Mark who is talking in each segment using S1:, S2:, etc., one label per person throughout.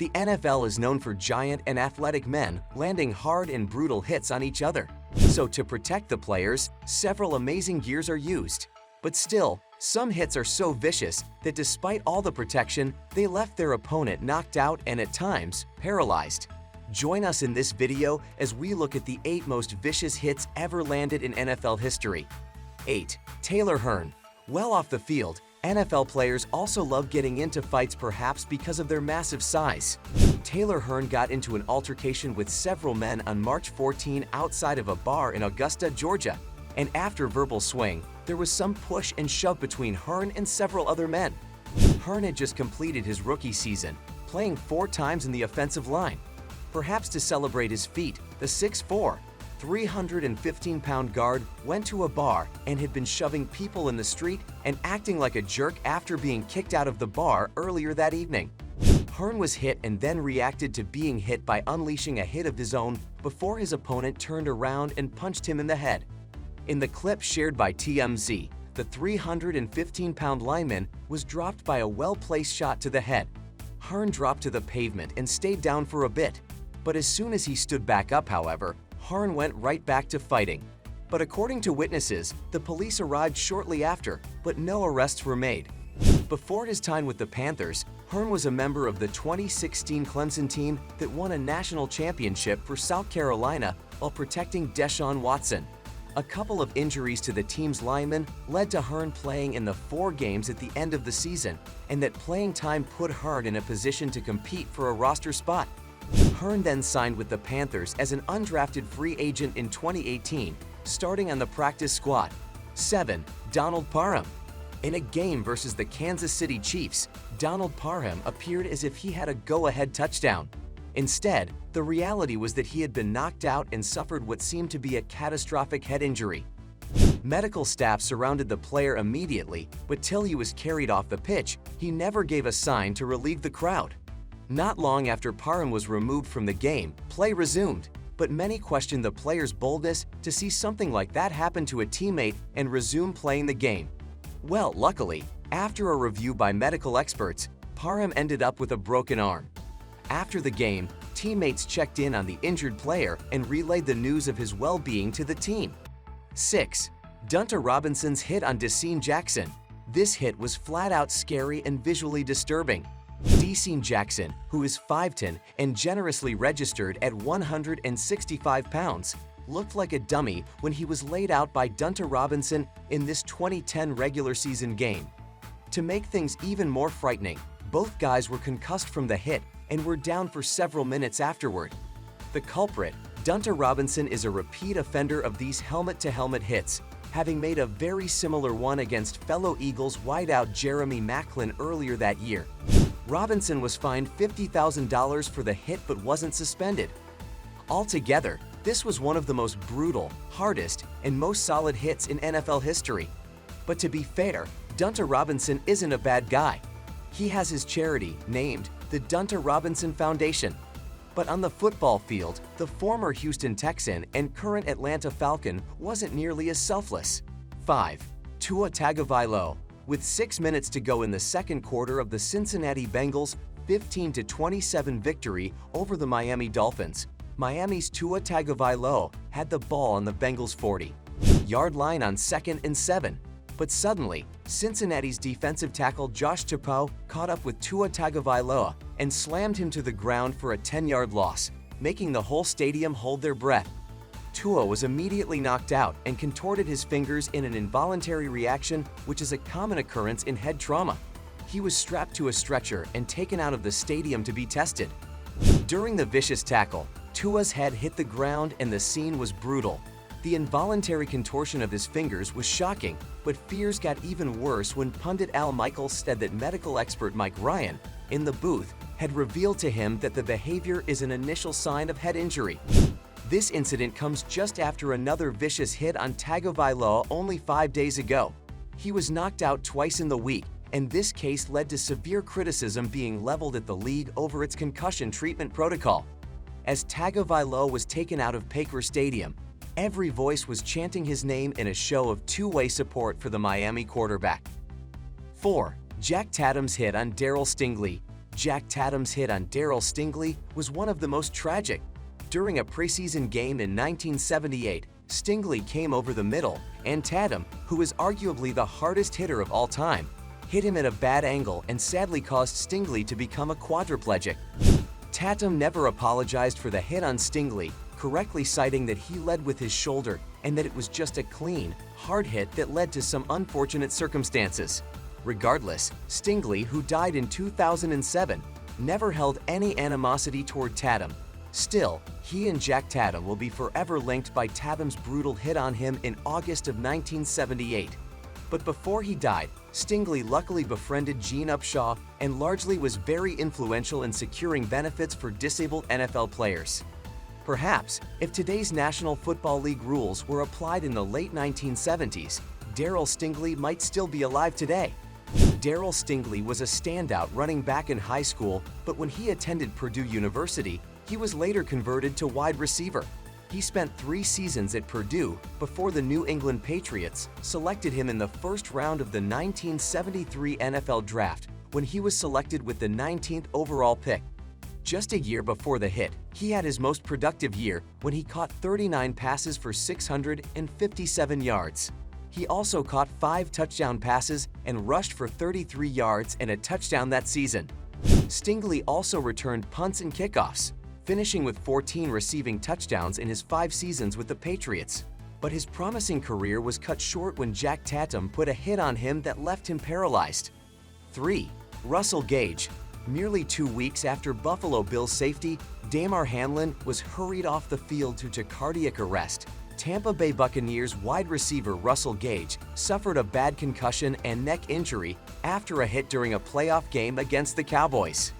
S1: The NFL is known for giant and athletic men landing hard and brutal hits on each other. So to protect the players, several amazing gears are used. But still, some hits are so vicious that despite all the protection, they left their opponent knocked out and at times paralyzed. Join us in this video as we look at the 8 most vicious hits ever landed in NFL history. 8. Taylor Hearn. Well off the field, NFL players also love getting into fights, perhaps because of their massive size. Taylor Hearn got into an altercation with several men on March 14 outside of a bar in Augusta, Georgia. And after verbal swing, there was some push and shove between Hearn and several other men. Hearn had just completed his rookie season, playing 4 times in the offensive line. Perhaps to celebrate his feat, the 6'4", 315-pound guard went to a bar and had been shoving people in the street and acting like a jerk after being kicked out of the bar earlier that evening. Hearn was hit and then reacted to being hit by unleashing a hit of his own before his opponent turned around and punched him in the head. In the clip shared by TMZ, the 315-pound lineman was dropped by a well-placed shot to the head. Hearn dropped to the pavement and stayed down for a bit. But as soon as he stood back up, however, Hearn went right back to fighting. But according to witnesses, the police arrived shortly after, but no arrests were made. Before his time with the Panthers, Hearn was a member of the 2016 Clemson team that won a national championship for South Carolina while protecting DeSean Watson. A couple of injuries to the team's linemen led to Hearn playing in the 4 games at the end of the season, and that playing time put Hearn in a position to compete for a roster spot. Hearn then signed with the Panthers as an undrafted free agent in 2018, starting on the practice squad. 7. Donald Parham. In a game versus the Kansas City Chiefs, Donald Parham appeared as if he had a go-ahead touchdown. Instead, the reality was that he had been knocked out and suffered what seemed to be a catastrophic head injury. Medical staff surrounded the player immediately, but till he was carried off the pitch, he never gave a sign to relieve the crowd. Not long after Parham was removed from the game, play resumed, but many questioned the player's boldness to see something like that happen to a teammate and resume playing the game. Well, luckily, after a review by medical experts, Parham ended up with a broken arm. After the game, teammates checked in on the injured player and relayed the news of his well-being to the team. 6. Dunta Robinson's hit on DeSean Jackson. This hit was flat-out scary and visually disturbing. DeSean Jackson, who is 5'10" and generously registered at 165 pounds, looked like a dummy when he was laid out by Dunta Robinson in this 2010 regular season game. To make things even more frightening, both guys were concussed from the hit and were down for several minutes afterward. The culprit, Dunta Robinson, is a repeat offender of these helmet-to-helmet hits, having made a very similar one against fellow Eagles wideout Jeremy Maclin earlier that year. Robinson was fined $50,000 for the hit but wasn't suspended. Altogether, this was one of the most brutal, hardest, and most solid hits in NFL history. But to be fair, Dunta Robinson isn't a bad guy. He has his charity named the Dunta Robinson Foundation. But on the football field, the former Houston Texan and current Atlanta Falcon wasn't nearly as selfless. 5. Tua Tagovailoa. With 6 minutes to go in the second quarter of the Cincinnati Bengals' 15-27 victory over the Miami Dolphins, Miami's Tua Tagovailoa had the ball on the Bengals' 40-yard line on 2nd and 7. But suddenly, Cincinnati's defensive tackle Josh Tupou caught up with Tua Tagovailoa and slammed him to the ground for a 10-yard loss, making the whole stadium hold their breath. Tua was immediately knocked out and contorted his fingers in an involuntary reaction, which is a common occurrence in head trauma. He was strapped to a stretcher and taken out of the stadium to be tested. During the vicious tackle, Tua's head hit the ground and the scene was brutal. The involuntary contortion of his fingers was shocking, but fears got even worse when pundit Al Michaels said that medical expert Mike Ryan, in the booth, had revealed to him that the behavior is an initial sign of head injury. This incident comes just after another vicious hit on Tagovailoa only 5 days ago. He was knocked out twice in the week, and this case led to severe criticism being leveled at the league over its concussion treatment protocol. As Tagovailoa was taken out of Pacer Stadium, every voice was chanting his name in a show of two-way support for the Miami quarterback. 4. Jack Tatum's hit on Darryl Stingley. Jack Tatum's hit on Darryl Stingley was one of the most tragic. During a preseason game in 1978, Stingley came over the middle, and Tatum, who is arguably the hardest hitter of all time, hit him at a bad angle and sadly caused Stingley to become a quadriplegic. Tatum never apologized for the hit on Stingley, correctly citing that he led with his shoulder and that it was just a clean, hard hit that led to some unfortunate circumstances. Regardless, Stingley, who died in 2007, never held any animosity toward Tatum. Still, he and Jack Tatum will be forever linked by Tatum's brutal hit on him in August of 1978. But before he died, Stingley luckily befriended Gene Upshaw and largely was very influential in securing benefits for disabled NFL players. Perhaps, if today's National Football League rules were applied in the late 1970s, Darryl Stingley might still be alive today. Darryl Stingley was a standout running back in high school, but when he attended Purdue University, he was later converted to wide receiver. He spent 3 seasons at Purdue before the New England Patriots selected him in the first round of the 1973 NFL Draft when he was selected with the 19th overall pick. Just a year before the hit, he had his most productive year when he caught 39 passes for 657 yards. He also caught 5 touchdown passes and rushed for 33 yards and a touchdown that season. Stingley also returned punts and kickoffs, finishing with 14 receiving touchdowns in his 5 seasons with the Patriots. But his promising career was cut short when Jack Tatum put a hit on him that left him paralyzed. 3. Russell Gage. Merely 2 weeks after Buffalo Bills safety Damar Hamlin was hurried off the field due to cardiac arrest, Tampa Bay Buccaneers wide receiver Russell Gage suffered a bad concussion and neck injury after a hit during a playoff game against the Cowboys.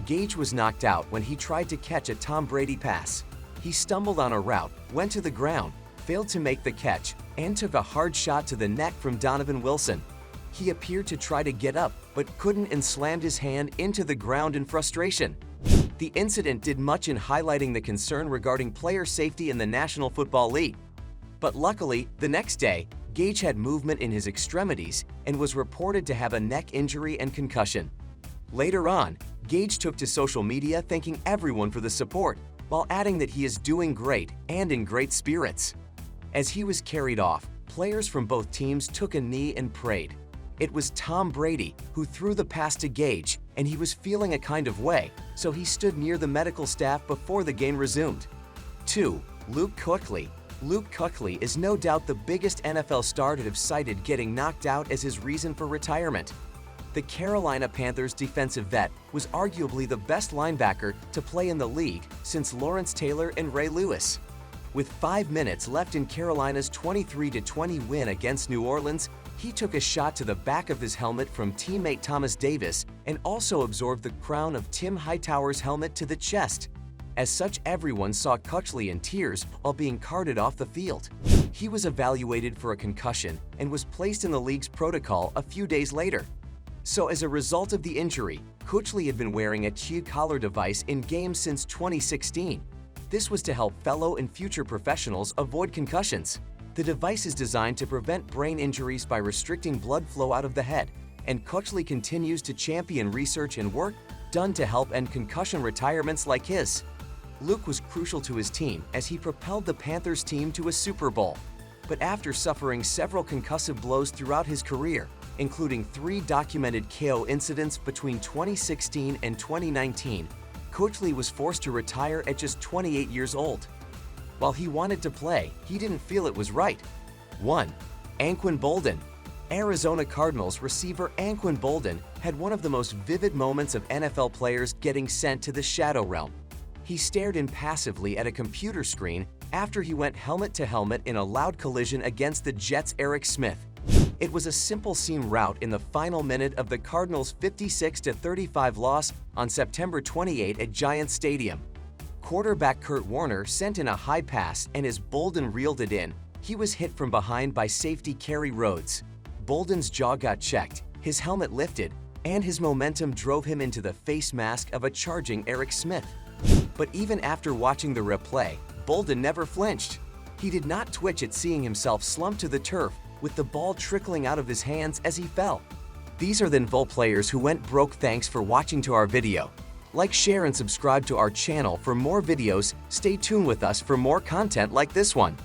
S1: Gage was knocked out when he tried to catch a Tom Brady pass. He stumbled on a route, went to the ground, failed to make the catch, and took a hard shot to the neck from Donovan Wilson. He appeared to try to get up, but couldn't and slammed his hand into the ground in frustration. The incident did much in highlighting the concern regarding player safety in the National Football League. But luckily, the next day, Gage had movement in his extremities and was reported to have a neck injury and concussion. Later on, Gage took to social media thanking everyone for the support, while adding that he is doing great and in great spirits. As he was carried off, players from both teams took a knee and prayed. It was Tom Brady who threw the pass to Gage, and he was feeling a kind of way, so he stood near the medical staff before the game resumed. 2. Luke Kuechly. Luke Kuechly is no doubt the biggest NFL star to have cited getting knocked out as his reason for retirement. The Carolina Panthers defensive vet was arguably the best linebacker to play in the league since Lawrence Taylor and Ray Lewis. With 5 minutes left in Carolina's 23-20 win against New Orleans, he took a shot to the back of his helmet from teammate Thomas Davis and also absorbed the crown of Tim Hightower's helmet to the chest. As such, everyone saw Kuechly in tears while being carted off the field. He was evaluated for a concussion and was placed in the league's protocol a few days later. So as a result of the injury, Kuechly had been wearing a cheek collar device in games since 2016. This was to help fellow and future professionals avoid concussions. The device is designed to prevent brain injuries by restricting blood flow out of the head, and Kuechly continues to champion research and work done to help end concussion retirements like his. Luke was crucial to his team as he propelled the Panthers team to a Super Bowl. But after suffering several concussive blows throughout his career, including 3 documented KO incidents between 2016 and 2019, Kuechly was forced to retire at just 28 years old. While he wanted to play, he didn't feel it was right. 1. Anquan Boldin. Arizona Cardinals receiver Anquan Boldin had one of the most vivid moments of NFL players getting sent to the shadow realm. He stared impassively at a computer screen after he went helmet-to-helmet in a loud collision against the Jets' Eric Smith. It was a simple-seam rout in the final minute of the Cardinals' 56-35 loss on September 28 at Giants Stadium. Quarterback Kurt Warner sent in a high pass, and as Boldin reeled it in, he was hit from behind by safety Kerry Rhodes. Boldin's jaw got checked, his helmet lifted, and his momentum drove him into the face mask of a charging Eric Smith. But even after watching the replay, Boldin never flinched. He did not twitch at seeing himself slump to the turf with the ball trickling out of his hands as he fell. These are the info players who went broke. Thanks for watching to our video. Like, share, and subscribe to our channel for more videos. Stay tuned with us for more content like this one.